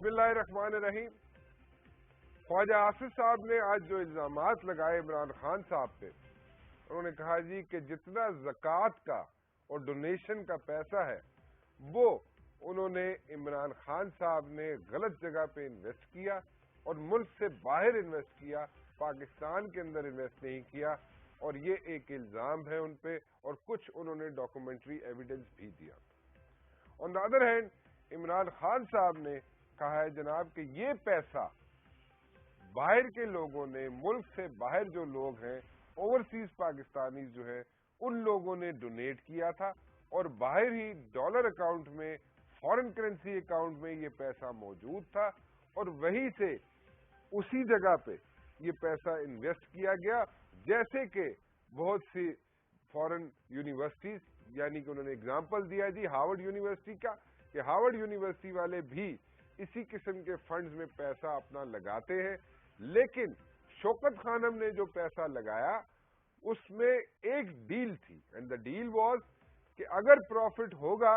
بسم اللہ الرحمن الرحیم. خواجہ آصف صاحب نے آج جو الزامات لگائے عمران خان صاحب پہ، انہوں نے کہا جی کہ جتنا زکوٰۃ کا اور ڈونیشن کا پیسہ ہے وہ انہوں نے عمران خان صاحب نے غلط جگہ پہ انویسٹ کیا اور ملک سے باہر انویسٹ کیا، پاکستان کے اندر انویسٹ نہیں کیا، اور یہ ایک الزام ہے ان پہ، اور کچھ انہوں نے ڈاکومنٹری ایویڈنس بھی دیا. On the other hand Imran Khan صاحب نے کہا ہے جناب کہ یہ پیسہ باہر کے لوگوں نے، ملک سے باہر جو لوگ ہیں، اوورسیز پاکستانی جو ہیں، ان لوگوں نے ڈونیٹ کیا تھا، اور باہر ہی ڈالر اکاؤنٹ میں، فارن کرنسی اکاؤنٹ میں یہ پیسہ موجود تھا، اور وہیں سے اسی جگہ پہ یہ پیسہ انویسٹ کیا گیا. جیسے کہ بہت سی فارن یونیورسٹیز، یعنی کہ انہوں نے اگزامپل دیا جی ہارورڈ یونیورسٹی کا، کہ ہارورڈ یونیورسٹی والے بھی اسی قسم کے فنڈز میں پیسہ اپنا لگاتے ہیں. لیکن شوکت خانم نے جو پیسہ لگایا اس میں ایک ڈیل تھی، اینڈ دا ڈیل واز کہ اگر پروفٹ ہوگا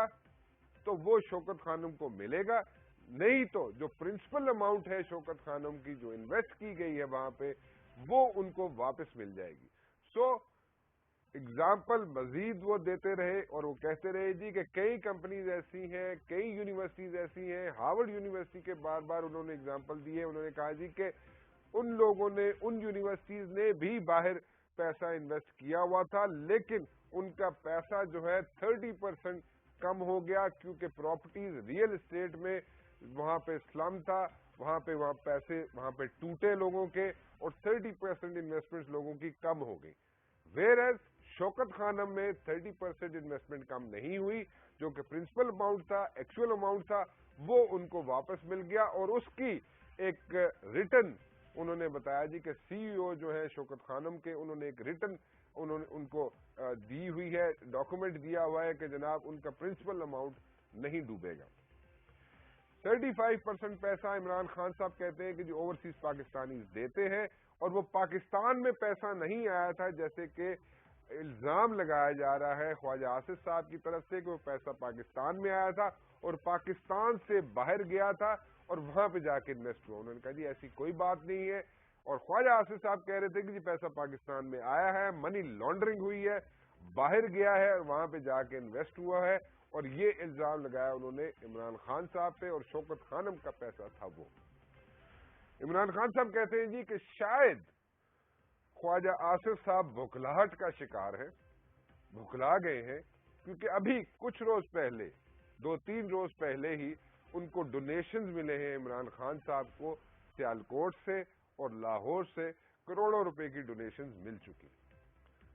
تو وہ شوکت خانم کو ملے گا، نہیں تو جو پرنسپل اماؤنٹ ہے شوکت خانم کی جو انویسٹ کی گئی ہے وہاں پہ، وہ ان کو واپس مل جائے گی. سو اگزامپل مزید وہ دیتے رہے، اور وہ کہتے رہے جی کہ کئی کمپنیز ایسی ہیں، کئی یونیورسٹیز ایسی ہیں. ہارورڈ یونیورسٹی کے بار بار انہوں نے اگزامپل دیے. انہوں نے کہا جی کہ ان لوگوں نے، ان یونیورسٹیز نے بھی باہر پیسہ انویسٹ کیا ہوا تھا، لیکن ان کا پیسہ جو ہے 30% کم ہو گیا، کیونکہ پراپرٹیز ریئل اسٹیٹ میں وہاں پہ سلم تھا، وہاں پیسے وہاں پہ ٹوٹے لوگوں کے، اور 30% انویسٹمنٹ لوگوں کی کم ہو گئی. ویئر ایز شوکت خانم میں 30% انویسٹمنٹ کم نہیں ہوئی، جو کہ پرنسپل اماؤنٹ تھا، ایکچوئل اماؤنٹ تھا، وہ ان کو واپس مل گیا. اور اس کی ایک ریٹن انہوں نے بتایا جی کہ سی ای او جو ہے شوکت خانم کے، انہوں نے ایک ریٹن انہوں نے ان کو دی ہوئی ہے، ڈاکومنٹ دیا ہوا ہے کہ جناب ان کا پرنسپل اماؤنٹ نہیں ڈوبے گا. 35% پیسہ عمران خان صاحب کہتے ہیں کہ جو اوورسیز پاکستانی دیتے ہیں، اور وہ پاکستان میں پیسہ نہیں آیا تھا، جیسے کہ الزام لگایا جا رہا ہے خواجہ آصف صاحب کی طرف سے کہ وہ پیسہ پاکستان میں آیا تھا اور پاکستان سے باہر گیا تھا اور وہاں پہ جا کے انویسٹ ہوا. انہوں نے کہا جی ایسی کوئی بات نہیں ہے، اور خواجہ آصف صاحب کہہ رہے تھے کہ جی پیسہ پاکستان میں آیا ہے، منی لانڈرنگ ہوئی ہے، باہر گیا ہے اور وہاں پہ جا کے انویسٹ ہوا ہے. اور یہ الزام لگایا انہوں نے عمران خان صاحب پہ، اور شوکت خانم کا پیسہ تھا وہ. عمران خان صاحب کہتے ہیں جی کہ شاید خواجہ آصف صاحب بھکلاہٹ کا شکار ہیں، بھکلا گئے ہیں، کیونکہ ابھی کچھ روز پہلے، 2-3 روز پہلے ہی ان کو ڈونیشنز ملے ہیں عمران خان صاحب کو سیالکوٹ سے اور لاہور سے، کروڑوں روپے کی ڈونیشنز مل چکی.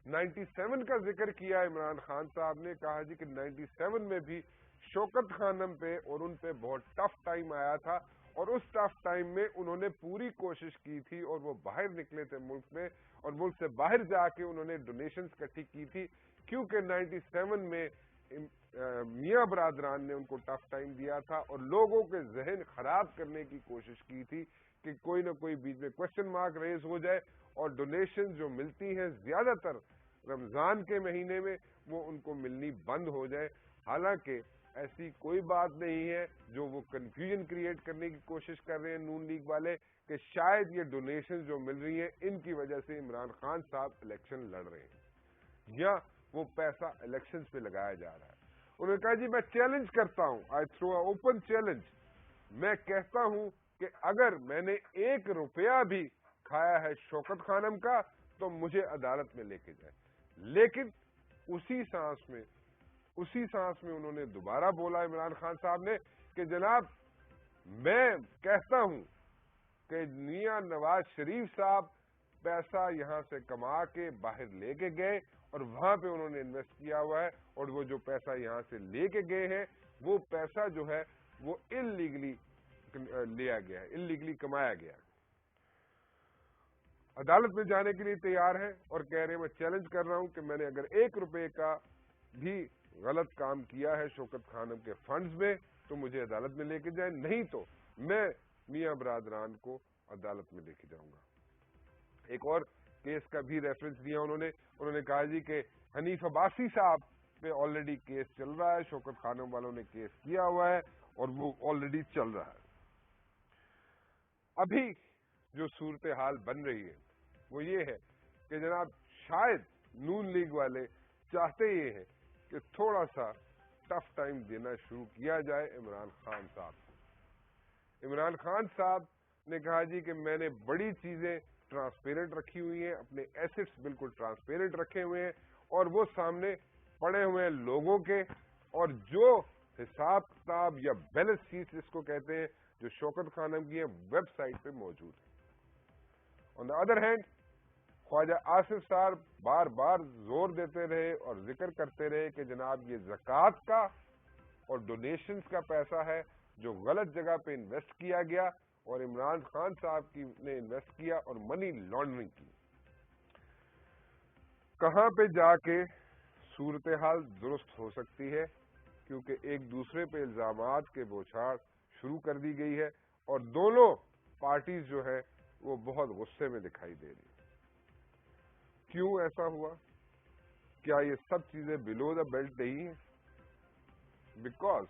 97 کا ذکر کیا عمران خان صاحب نے، کہا جی کہ 97 میں بھی شوکت خانم پہ اور ان پہ بہت ٹف ٹائم آیا تھا، اور اس ٹف ٹائم میں انہوں نے پوری کوشش کی تھی، اور وہ باہر نکلے تھے ملک میں، اور ملک سے باہر جا کے انہوں نے ڈونیشنز اکٹھی کی تھی، کیونکہ 97 میں میاں برادران نے ان کو ٹف ٹائم دیا تھا اور لوگوں کے ذہن خراب کرنے کی کوشش کی تھی کہ کوئی نہ کوئی بیچ میں کوشچن مارک ریز ہو جائے، اور ڈونیشن جو ملتی ہیں زیادہ تر رمضان کے مہینے میں وہ ان کو ملنی بند ہو جائے. حالانکہ ایسی کوئی بات نہیں ہے، جو وہ کنفیوژن کریٹ کرنے کی کوشش کر رہے ہیں نون لیگ والے، کہ شاید یہ ڈونیشن جو مل رہی ہیں ان کی وجہ سے عمران خان صاحب الیکشن لڑ رہے ہیں، یا وہ پیسہ الیکشنز پہ لگایا جا رہا ہے. انہوں نے کہا جی میں چیلنج کرتا ہوں، آئی تھرو اے اوپن چیلنج، میں کہتا ہوں کہ اگر میں نے 1 روپیہ بھی کھایا ہے شوکت خانم کا تو مجھے عدالت میں لے کے جائے. لیکن اسی سانس میں انہوں نے دوبارہ بولا عمران خان صاحب نے کہ جناب میں کہتا ہوں کہ میاں نواز شریف صاحب پیسہ یہاں سے کما کے باہر لے کے گئے اور وہاں پہ انہوں نے انویسٹ کیا ہوا ہے، اور وہ جو پیسہ یہاں سے لے کے گئے ہیں وہ پیسہ جو ہے وہ انلیگلی لیا گیا ہے، انلیگلی کمایا گیا ہے. عدالت میں جانے کے لیے تیار ہیں اور کہہ رہے ہیں میں چیلنج کر رہا ہوں کہ میں نے اگر 1 روپے کا بھی غلط کام کیا ہے شوکت خانم کے فنڈز میں تو مجھے عدالت میں لے کے جائیں، نہیں تو میں میاں برادران کو عدالت میں لے کے جاؤں گا. ایک اور کیس کا بھی ریفرنس دیا انہوں نے کہا جی کہ حنیف عباسی صاحب پہ آلریڈی کیس چل رہا ہے، شوکت خانم والوں نے کیس کیا ہوا ہے اور وہ آلریڈی چل رہا ہے. ابھی جو صورتحال بن رہی ہے وہ یہ ہے کہ جناب شاید نون لیگ والے چاہتے یہ ہیں کہ تھوڑا سا ٹف ٹائم دینا شروع کیا جائے عمران خان صاحب کو۔ عمران خان صاحب نے کہا جی کہ میں نے بڑی چیزیں ٹرانسپیرنٹ رکھی ہوئی ہیں، اپنے ایسٹس بالکل ٹرانسپیرنٹ رکھے ہوئے ہیں اور وہ سامنے پڑے ہوئے ہیں لوگوں کے، اور جو حساب کتاب یا بیلنس شیٹ جس کو کہتے ہیں جو شوکت خانم کی ہیں ویب سائٹ پہ موجود ہے۔ آن دا ادر ہینڈ خواجہ آصف صاحب بار بار زور دیتے رہے اور ذکر کرتے رہے کہ جناب یہ زکوٰۃ کا اور ڈونیشنز کا پیسہ ہے جو غلط جگہ پہ انویسٹ کیا گیا، اور عمران خان صاحب نے انویسٹ کیا اور منی لانڈرنگ کی۔ کہاں پہ جا کے صورتحال درست ہو سکتی ہے، کیونکہ ایک دوسرے پہ الزامات کے بوچھاڑ شروع کر دی گئی ہے اور دونوں پارٹیز جو ہے وہ بہت غصے میں دکھائی دے رہی ہے۔ کیوں ایسا ہوا؟ کیا یہ سب چیزیں بلو دا بیلٹ نہیں ہیں؟ بیکاز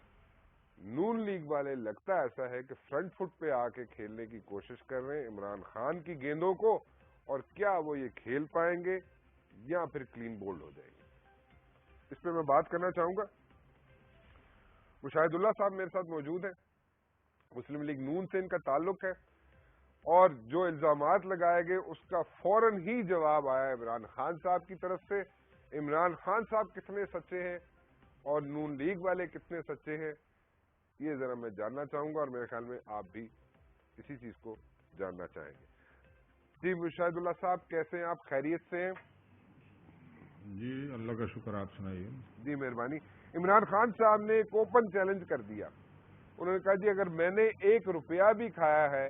نون لیگ والے لگتا ایسا ہے کہ فرنٹ فٹ پہ آ کے کھیلنے کی کوشش کر رہے ہیں عمران خان کی گیندوں کو، اور کیا وہ یہ کھیل پائیں گے یا پھر کلین بولڈ ہو جائیں گے؟ اس پہ میں بات کرنا چاہوں گا۔ مشاہد اللہ صاحب میرے ساتھ موجود ہیں، مسلم لیگ نون سے ان کا تعلق ہے، اور جو الزامات لگائے گئے اس کا فوراً ہی جواب آیا عمران خان صاحب کی طرف سے۔ عمران خان صاحب کتنے سچے ہیں اور نون لیگ والے کتنے سچے ہیں، یہ ذرا میں جاننا چاہوں گا، اور میرے خیال میں آپ بھی اسی چیز کو جاننا چاہیں گے۔ جی مشاہد اللہ صاحب، کیسے ہیں آپ؟ خیریت سے ہیں؟ جی اللہ کا شکر، آپ سنائیے۔ جی مہربانی۔ عمران خان صاحب نے ایک اوپن چیلنج کر دیا، انہوں نے کہا جی اگر میں نے 1 روپیہ بھی کھایا ہے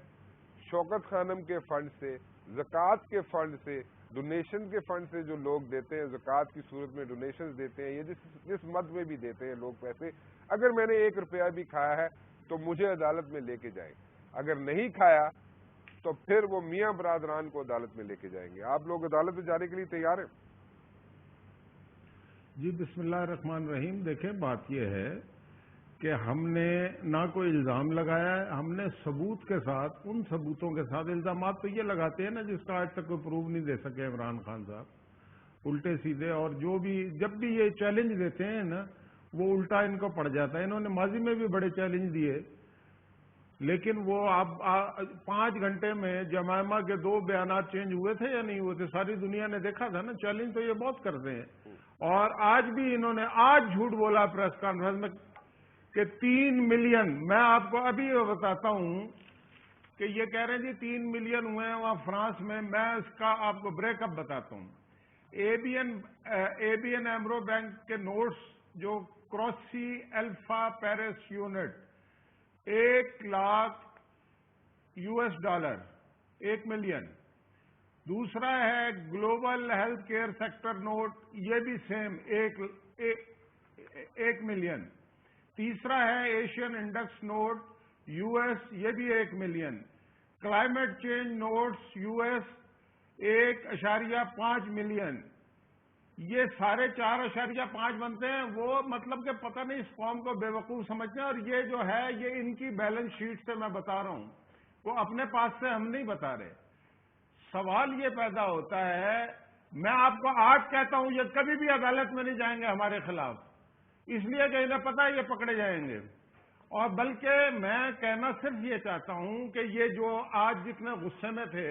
شوکت خانم کے فنڈ سے، زکوٰۃ کے فنڈ سے، ڈونیشن کے فنڈ سے جو لوگ دیتے ہیں، زکوٰۃ کی صورت میں ڈونیشنز دیتے ہیں، یا جس مد میں بھی دیتے ہیں لوگ پیسے، اگر میں نے 1 روپیہ بھی کھایا ہے تو مجھے عدالت میں لے کے جائیں، اگر نہیں کھایا تو پھر وہ میاں برادران کو عدالت میں لے کے جائیں گے۔ آپ لوگ عدالت میں جانے کے لیے تیار ہیں؟ جی بسم اللہ الرحمن الرحیم۔ دیکھیں بات یہ ہے کہ ہم نے نہ کوئی الزام لگایا ہے، ہم نے ثبوت کے ساتھ، ان ثبوتوں کے ساتھ، الزامات تو یہ لگاتے ہیں نا جس کا آج تک کوئی پروف نہیں دے سکے عمران خان صاحب، الٹے سیدھے، اور جو بھی جب بھی یہ چیلنج دیتے ہیں نا وہ الٹا ان کو پڑ جاتا ہے۔ انہوں نے ماضی میں بھی بڑے چیلنج دیے، لیکن وہ اب 5 گھنٹے میں جمائما کے 2 بیانات چینج ہوئے تھے یا نہیں ہوئے تھے، ساری دنیا نے دیکھا تھا نا۔ چیلنج تو یہ بہت کرتے ہیں، اور آج بھی انہوں نے آج جھوٹ بولا پریس کانفرنس میں کہ 3 ملین، میں آپ کو ابھی بتاتا ہوں کہ یہ کہہ رہے ہیں جی 3 ملین ہوئے ہیں وہاں فرانس میں۔ میں اس کا آپ کو بریک اپ بتاتا ہوں۔ A B N AMRO bank کے نوٹس جو کروسی الفا پیرس یونٹ $1 لاکھ، 1 ملین۔ دوسرا ہے global health care sector note, یہ بھی سیم 1 ملین۔ تیسرا ہے ایشین انڈیکس نوٹ US، یہ بھی 1 million. Climate change notice US 1.5 million. یہ سارے 4.5 بنتے ہیں۔ وہ مطلب کہ پتہ نہیں اس قوم کو بے وقوف سمجھتے ہیں، اور یہ جو ہے یہ ان کی بیلنس شیٹ سے میں بتا رہا ہوں، وہ اپنے پاس سے ہم نہیں بتا رہے۔ سوال یہ پیدا ہوتا ہے، میں آپ کو آج کہتا ہوں یہ کبھی بھی عدالت میں نہیں جائیں گے ہمارے خلاف، اس لیے کہ انہیں پتہ ہے یہ پکڑے جائیں گے، اور بلکہ میں کہنا صرف یہ چاہتا ہوں کہ یہ جو آج جتنے غصے میں تھے،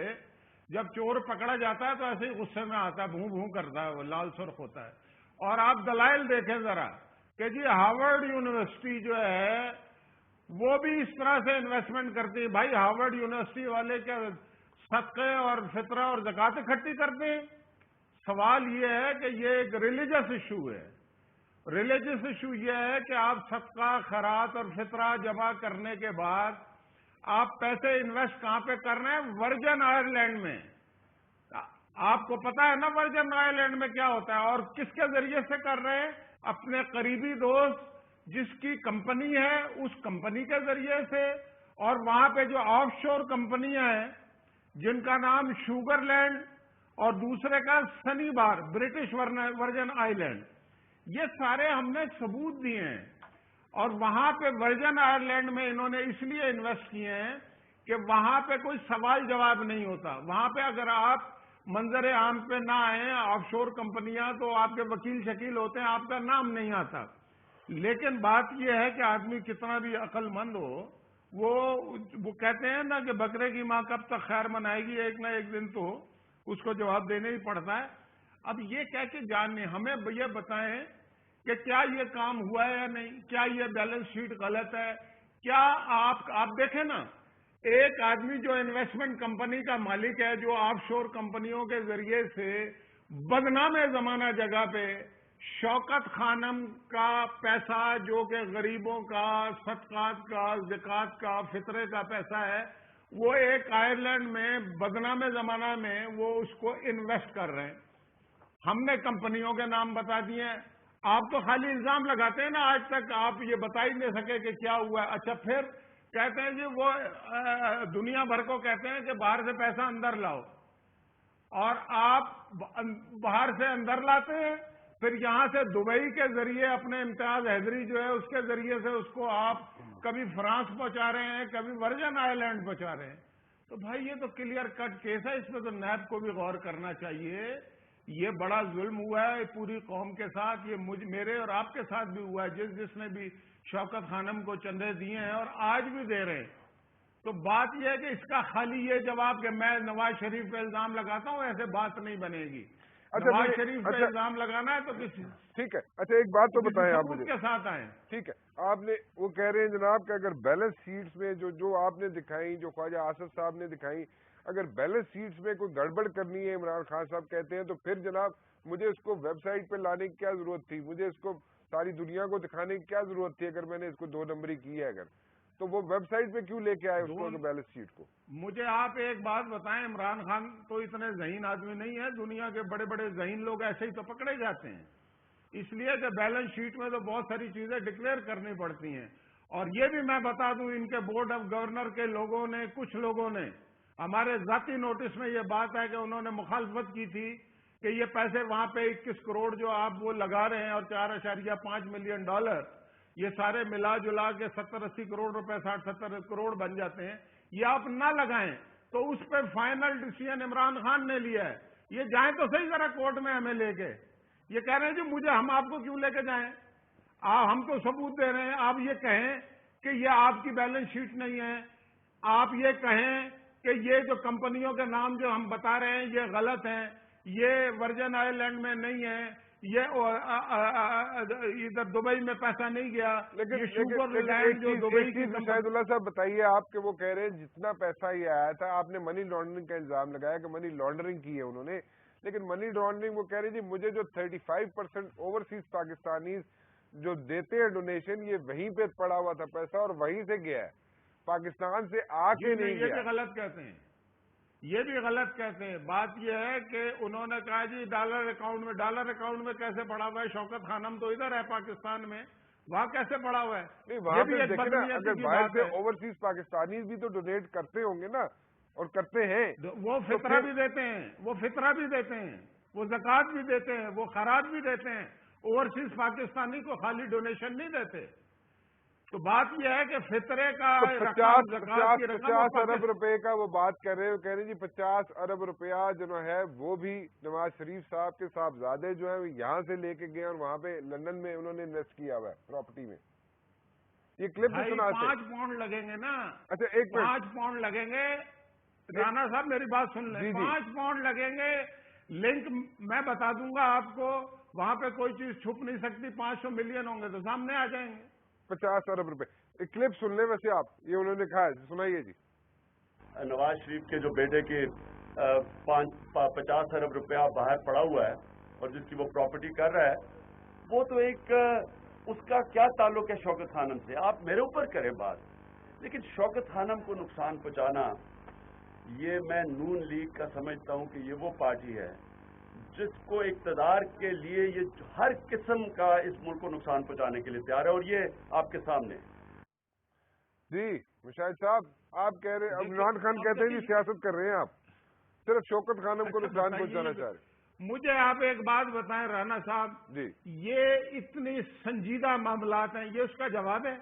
جب چور پکڑا جاتا ہے تو ایسے ہی غصے میں آتا ہے، بھوں بھوں کرتا ہے، وہ لال سرخ ہوتا ہے۔ اور آپ دلائل دیکھیں ذرا کہ جی ہارورڈ یونیورسٹی جو ہے وہ بھی اس طرح سے انویسٹمنٹ کرتی ہے۔ بھائی ہارورڈ یونیورسٹی والے کیا صدقے اور فطرہ اور زکوٰۃ اکٹھی کرتے ہیں؟ سوال یہ ہے کہ یہ ایک ریلیجس ایشو ہے۔ ریلیجس ایشو یہ ہے کہ آپ صدقہ، خیرات اور فطرہ جمع کرنے کے بعد آپ پیسے انویسٹ کہاں پہ کر رہے ہیں؟ ورجن آئرلینڈ میں۔ آپ کو پتا ہے نا ورجن آئرلینڈ میں کیا ہوتا ہے، اور کس کے ذریعے سے کر رہے ہیں؟ اپنے قریبی دوست جس کی کمپنی ہے اس کمپنی کے ذریعے سے، اور وہاں پہ جو آف شور کمپنیاں ہیں جن کا نام شوگر لینڈ اور دوسرے کا سنی بار، برٹش ورجن آئی لینڈ، یہ سارے ہم نے ثبوت دیے ہیں۔ اور وہاں پہ ورجن آئرلینڈ میں انہوں نے اس لیے انویسٹ کیے ہیں کہ وہاں پہ کوئی سوال جواب نہیں ہوتا. وہاں پہ اگر آپ منظر عام پہ نہ آئیں آف شور کمپنیاں تو آپ کے وکیل شکیل ہوتے ہیں, آپ کا نام نہیں آتا. لیکن بات یہ ہے کہ آدمی کتنا بھی عقل مند ہو, وہ کہتے ہیں نا کہ بکرے کی ماں کب تک خیر منائے گی, ایک نہ ایک دن تو اس کو جواب دینا ہی پڑتا ہے. اب یہ کہہ کے جاننے ہمیں یہ بتائیں کہ کیا یہ کام ہوا ہے یا نہیں, کیا یہ بیلنس شیٹ غلط ہے, کیا آپ دیکھیں نا, ایک آدمی جو انویسٹمنٹ کمپنی کا مالک ہے, جو آف شور کمپنیوں کے ذریعے سے بدنام زمانہ جگہ پہ شوکت خانم کا پیسہ جو کہ غریبوں کا, صدقات کا, زکوٰۃ کا, فطرے کا پیسہ ہے, وہ ایک آئرلینڈ میں بدنام زمانہ میں وہ اس کو انویسٹ کر رہے ہیں. ہم نے کمپنیوں کے نام بتا دیے ہیں, آپ تو خالی الزام لگاتے ہیں نا, آج تک آپ یہ بتا ہی نہیں سکے کہ کیا ہوا ہے. اچھا پھر کہتے ہیں جی وہ دنیا بھر کو کہتے ہیں کہ باہر سے پیسہ اندر لاؤ, اور آپ باہر سے اندر لاتے ہیں, پھر یہاں سے دبئی کے ذریعے اپنے امتیاز حیدری جو ہے اس کے ذریعے سے اس کو آپ کبھی فرانس پہنچا رہے ہیں, کبھی ورجن آئی لینڈ پہنچا رہے ہیں. تو بھائی یہ تو کلیئر کٹ کیس ہے, اس میں تو نیب کو بھی غور کرنا چاہیے. یہ بڑا ظلم ہوا ہے پوری قوم کے ساتھ, یہ میرے اور آپ کے ساتھ بھی ہوا ہے, جس نے بھی شوکت خانم کو چندے دیے ہیں اور آج بھی دے رہے ہیں. تو بات یہ ہے کہ اس کا خالی یہ جواب کہ میں نواز شریف پہ الزام لگاتا ہوں, ایسے بات نہیں بنے گی. نواز شریف پہ الزام لگانا ہے تو کسی ٹھیک ہے. اچھا ایک بات تو بتائیں آپ مجھے کے ساتھ آئیں. ٹھیک ہے, آپ نے وہ کہہ رہے ہیں جناب کہ اگر بیلنس شیٹس میں جو آپ نے دکھائی, جو خواجہ آصف صاحب نے دکھائی, اگر بیلنس شیٹس میں کوئی گڑبڑ کرنی ہے, عمران خان صاحب کہتے ہیں, تو پھر جناب مجھے اس کو ویب سائٹ پہ لانے کی کیا ضرورت تھی, مجھے اس کو ساری دنیا کو دکھانے کی کیا ضرورت تھی, اگر میں نے اس کو 2 نمبری کی ہے اگر, تو وہ ویب سائٹ پہ کیوں لے کے آئے اس کو بیلنس شیٹ کو. مجھے آپ ایک بات بتائیں, عمران خان تو اتنے ذہین آدمی نہیں ہے, دنیا کے بڑے بڑے ذہین لوگ ایسے ہی تو پکڑے جاتے ہیں, اس لیے کہ بیلنس شیٹ میں تو بہت ساری چیزیں ڈکلیئر کرنی پڑتی ہیں. اور یہ بھی میں بتا دوں, ان کے بورڈ آف گورنر کے لوگوں نے, کچھ لوگوں نے ہمارے ذاتی نوٹس میں یہ بات ہے کہ انہوں نے مخالفت کی تھی کہ یہ پیسے وہاں پہ 21 کروڑ جو آپ وہ لگا رہے ہیں اور 4.5 ملین ڈالر, یہ سارے ملا جلا کے 70-80 کروڑ روپے, 60-70 کروڑ بن جاتے ہیں, یہ آپ نہ لگائیں. تو اس پہ فائنل ڈیسیژن عمران خان نے لیا ہے. یہ جائیں تو صحیح ذرا کورٹ میں ہمیں لے کے, یہ کہہ رہے ہیں جی مجھے, ہم آپ کو کیوں لے کے جائیں, ہم تو ثبوت دے رہے ہیں. آپ یہ کہیں کہ یہ آپ کی بیلنس شیٹ نہیں ہے, آپ یہ کہیں کہ یہ جو کمپنیوں کے نام جو ہم بتا رہے ہیں یہ غلط ہیں, یہ ورجن آئی لینڈ میں نہیں ہے, یہ ادھر دبئی میں پیسہ نہیں گیا, لیکن دبئی کی. شاہد اللہ صاحب بتائیے, آپ کے وہ کہہ رہے ہیں جتنا پیسہ یہ آیا تھا, آپ نے منی لانڈرنگ کا الزام لگایا کہ منی لانڈرنگ کی ہے انہوں نے, لیکن منی لانڈرنگ وہ کہہ رہے جی مجھے جو 35% اوورسیز پاکستانیز جو دیتے ہیں ڈونیشن, یہ وہیں پہ پڑا ہوا تھا پیسہ اور وہیں سے گیا ہے, پاکستان سے آ کے نہیں گیا. یہ بھی غلط کہتے ہیں, یہ بھی غلط کہتے ہیں. بات یہ ہے کہ انہوں نے کہا جی ڈالر اکاؤنٹ میں کیسے پڑا ہوا ہے, شوکت خانم تو ادھر ہے پاکستان میں, وہاں کیسے پڑا ہوا ہے. نہیں وہاں پہ دیکھیں نا, اگر باہر سے اوورسیز پاکستانیز بھی تو ڈونیٹ کرتے ہوں گے نا, اور کرتے ہیں, وہ فطرہ بھی دیتے ہیں, وہ زکوٰۃ بھی دیتے ہیں, وہ خراج بھی دیتے ہیں. اوورسیز پاکستانی کو خالی ڈونیشن نہیں دیتے. تو بات یہ ہے کہ فطرے کا 50 ارب روپے کا وہ بات کر رہے ہیں, کہہ رہے ہیں جی 50 ارب روپیہ جو ہے وہ بھی نواز شریف صاحب کے صاحبزادے جو ہیں یہاں سے لے کے گئے اور وہاں پہ لندن میں انہوں نے انویسٹ کیا ہوا ہے پراپرٹی میں. یہ کلپ بھی سنا 5 پاؤنڈ لگیں گے نا. اچھا 5 پاؤنڈ لگیں گے, رانا صاحب میری بات سن لیں. 5 پاؤنڈ لگیں گے, لنک میں بتا دوں گا آپ کو, وہاں پہ کوئی چیز چھپ نہیں سکتی. 500 ملین ہوں گے تو سامنے آ جائیں گے. 50 ارب روپے. ایک کلپ سن لیں ویسے آپ, یہ انہوں نے کہا ہے, سنائیے جی. نواز شریف کے جو بیٹے کے 50 ارب روپیہ باہر پڑا ہوا ہے اور جس کی وہ پراپرٹی کر رہا ہے, وہ تو ایک اس کا کیا تعلق ہے شوکت خانم سے. آپ میرے اوپر کریں بات, لیکن شوکت خانم کو نقصان پہنچانا, یہ میں نون لیگ کا سمجھتا ہوں کہ یہ وہ پارٹی ہے جس کو اقتدار کے لیے یہ ہر قسم کا اس ملک کو نقصان پہنچانے کے لیے تیار ہے, اور یہ آپ کے سامنے. جی مشاہد صاحب, آپ کہہ رہے ہیں, عمران خان کہتے ہیں جی سیاست کر رہے ہیں, آپ صرف شوکت خانم کو نقصان پہنچانا چاہ رہے ہیں. مجھے آپ ایک بات بتائیں رانا صاحب, جی یہ اتنی سنجیدہ معاملات ہیں, یہ اس کا جواب ہے.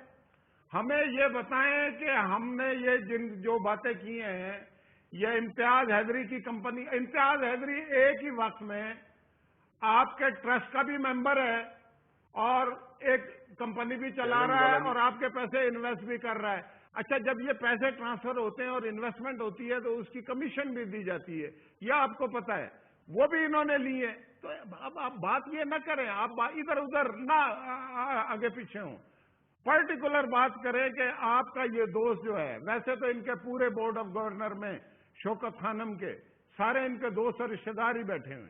ہمیں یہ بتائیں کہ ہم نے یہ جو باتیں کی ہیں، یہ امتیاز حیدری کی کمپنی، امتیاز حیدری ایک ہی وقت میں آپ کے ٹرسٹ کا بھی ممبر ہے اور ایک کمپنی بھی چلا رہا ہے اور آپ کے پیسے انویسٹ بھی کر رہا ہے. اچھا، جب یہ پیسے ٹرانسفر ہوتے ہیں اور انویسٹمنٹ ہوتی ہے تو اس کی کمیشن بھی دی جاتی ہے، یہ آپ کو پتا ہے، وہ بھی انہوں نے لی ہے. تو اب آپ بات یہ نہ کریں، آپ ادھر ادھر نہ آگے پیچھے ہوں، پرٹیکولر بات کریں کہ آپ کا یہ دوست جو ہے، ویسے تو ان کے پورے بورڈ آف گورنر میں شوکت خانم کے سارے ان کے دوست اور رشتے دار ہی بیٹھے ہوئے،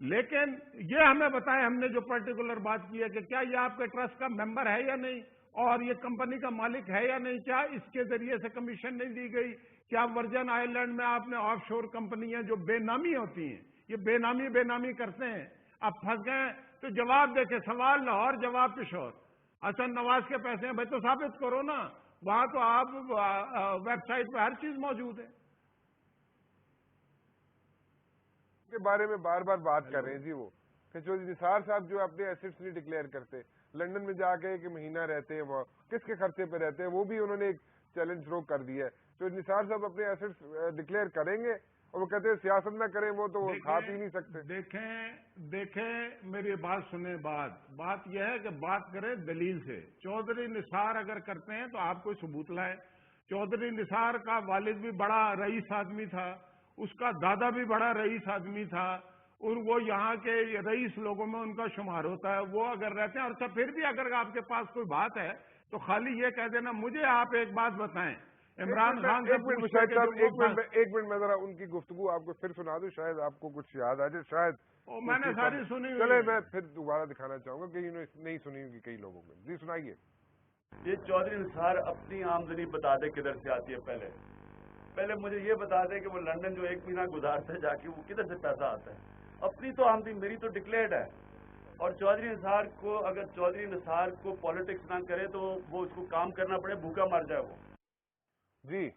لیکن یہ ہمیں بتائیں، ہم نے جو پرٹیکولر بات کی ہے کہ کیا یہ آپ کے ٹرسٹ کا ممبر ہے یا نہیں، اور یہ کمپنی کا مالک ہے یا نہیں، کیا اس کے ذریعے سے کمیشن نہیں دی گئی، کیا ورجن آئی لینڈ میں آپ نے آف شور کمپنیاں جو بے نامی ہوتی ہیں، یہ بے نامی کرتے ہیں، اب پھنس گئے تو جواب دیکھیں، سوال لاہور جواب پشور. حسن نواز کے پیسے ہیں، بھائی تو ثابت کرو نا، وہاں تو آپ ویب سائٹ پہ ہر چیز موجود ہے. کے بارے میں بار بار بات کر رہے ہیں جی، وہ کہ جو نثار صاحب جو اپنے ایسٹس نہیں ڈکلیئر کرتے، لندن میں جا کے ایک مہینہ رہتے ہیں، وہ کس کے خرچے پہ رہتے ہیں، وہ بھی انہوں نے ایک چیلنج شروع کر دیا ہے. تو نثار صاحب اپنے ایسٹس ڈکلیئر کریں گے اور وہ کہتے ہیں سیاست نہ کریں، وہ تو کھا پی نہیں سکتے. دیکھیں میری بات سنیں، بات یہ ہے کہ بات کریں دلیل سے. چودھری نثار اگر کرتے ہیں تو آپ کوئی ثبوت لائیں. چودھری نثار کا والد بھی بڑا رئیس آدمی تھا، اس کا دادا بھی بڑا رئیس آدمی تھا، اور وہ یہاں کے رئیس لوگوں میں ان کا شمار ہوتا ہے. وہ اگر رہتے ہیں، اور پھر بھی اگر آپ کے پاس کوئی بات ہے تو خالی یہ کہہ دینا. مجھے آپ ایک بات بتائیں، عمران خان سے ایک منٹ میں ذرا ان کی گفتگو آپ کو پھر سنا دوں، شاید آپ کو کچھ یاد آ جائے. شاید میں نے ساری سنی ہوئی. چلے میں پھر دوبارہ دکھانا چاہوں گا کہ نہیں سنی ہوگی کئی لوگوں میں. جی سنائیے. یہ چودھری نثار اپنی آمدنی بتا دے کدھر سے آتی ہے. پہلے مجھے یہ بتا دے کہ وہ لندن جو ایک مہینہ گزارتا ہے جا کے، وہ کدھر سے پیسہ آتا ہے. اپنی تو آمدنی میری تو ڈکلیئرڈ ہے، اور چودھری نثار کو پالیٹکس نہ کرے تو وہ اس کو کام کرنا پڑے، بھوکا مر جائے وہ. جی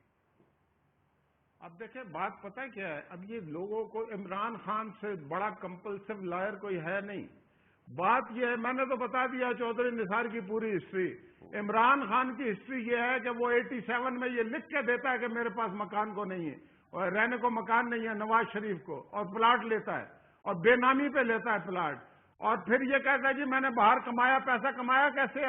اب دیکھیں بات پتہ کیا ہے، اب یہ لوگوں کو عمران خان سے بڑا کمپلسو لائر کوئی ہے نہیں. بات یہ ہے، میں نے تو بتا دیا چودھری نثار کی پوری ہسٹری. عمران خان کی ہسٹری یہ ہے کہ وہ 87 میں یہ لکھ کے دیتا ہے کہ میرے پاس مکان کو نہیں ہے، اور رہنے کو مکان نہیں ہے نواز شریف کو، اور پلاٹ لیتا ہے اور بے نامی پہ لیتا ہے پلاٹ، اور پھر یہ کہتا ہے جی میں نے باہر کمایا. پیسہ کمایا کیسے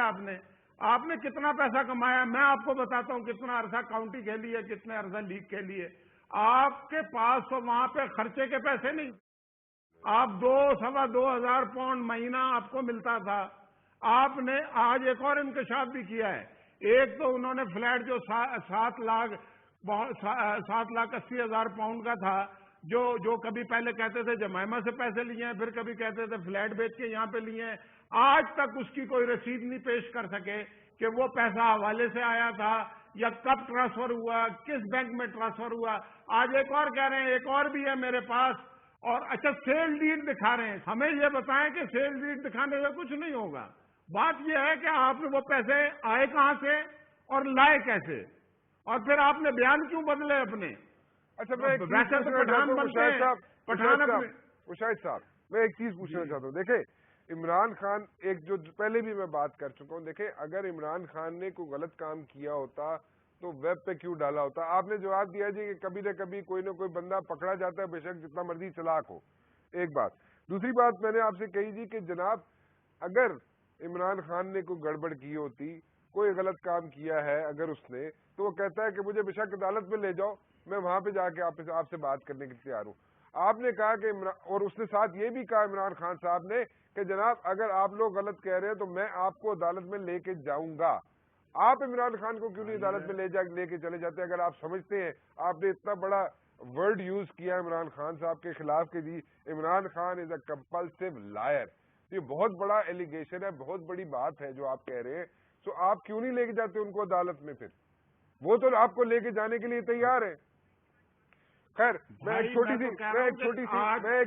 آپ نے کتنا پیسہ کمایا؟ میں آپ کو بتاتا ہوں کتنا عرصہ کاؤنٹی کے لیے، کتنے عرصہ لیگ کے لیے. آپ کے پاس تو وہاں پہ خرچے کے پیسے نہیں. آپ 2,000 پاؤنڈ مہینہ آپ کو ملتا تھا. آپ نے آج ایک اور انکشاف بھی کیا ہے. ایک تو انہوں نے فلیٹ جو 7,80,000 پاؤنڈ کا تھا، جو کبھی پہلے کہتے تھے جمائمہ سے پیسے لیے ہیں، پھر کبھی کہتے تھے فلیٹ بیچ کے یہاں پہ لیے ہیں. آج تک اس کی کوئی رسید نہیں پیش کر سکے کہ وہ پیسہ حوالے سے آیا تھا یا کب ٹرانسفر ہوا، کس بینک میں ٹرانسفر ہوا. آج ایک اور کہہ رہے ہیں ایک اور بھی ہے میرے پاس. اور اچھا سیل ڈیڈ دکھا رہے ہیں. ہمیں یہ بتائیں کہ سیل ڈیڈ دکھانے سے کچھ نہیں ہوگا. بات یہ ہے کہ آپ نے وہ پیسے آئے کہاں سے اور لائے کیسے، اور پھر آپ نے بیان کیوں بدلے اپنے. اچھا میں مشاہد صاحب میں ایک چیز پوچھنا چاہتا ہوں. دیکھیں عمران خان ایک جو پہلے بھی میں بات کر چکا ہوں، دیکھیں اگر عمران خان نے کوئی غلط کام کیا ہوتا تو ویب پہ کیوں ڈالا ہوتا. آپ نے جواب دیا جی کہ کبھی نہ کبھی کوئی نہ کوئی بندہ پکڑا جاتا ہے، بے شک جتنا مرضی چلاک ہو. ایک بات. دوسری بات میں نے آپ سے کہی جی کہ جناب اگر عمران خان نے کوئی گڑبڑ کی ہوتی، کوئی غلط کام کیا ہے اگر اس نے، تو وہ کہتا ہے کہ مجھے بے شک عدالت میں لے جاؤ، میں وہاں پہ جا کے آپ سے بات کرنے کے تیار ہوں. آپ نے کہا کہ اور اس نے ساتھ یہ بھی کہا عمران خان صاحب نے کہ جناب اگر آپ لوگ غلط کہہ رہے ہیں تو میں آپ کو عدالت میں لے کے جاؤں گا. آپ عمران خان کو کیوں نہیں عدالت میں لے کے چلے جاتے اگر آپ سمجھتے ہیں آپ نے اتنا بڑا ورڈ یوز کیا عمران خان صاحب کے خلاف کہ جی عمران خان از اے کمپلسو لائر. یہ بہت بڑا ایلیگیشن ہے، بہت بڑی بات ہے جو آپ کہہ رہے ہیں. تو آپ کیوں نہیں لے کے جاتے ان کو عدالت میں؟ پھر وہ تو آپ کو لے کے جانے کے لیے تیار ہے. خیر میں ایک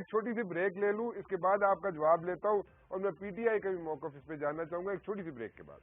چھوٹی سی بریک لے لوں، اس کے بعد آپ کا جواب لیتا ہوں، اور میں پی ٹی آئی کا بھی موقف اس پہ جاننا چاہوں گا ایک چھوٹی سی بریک کے بعد.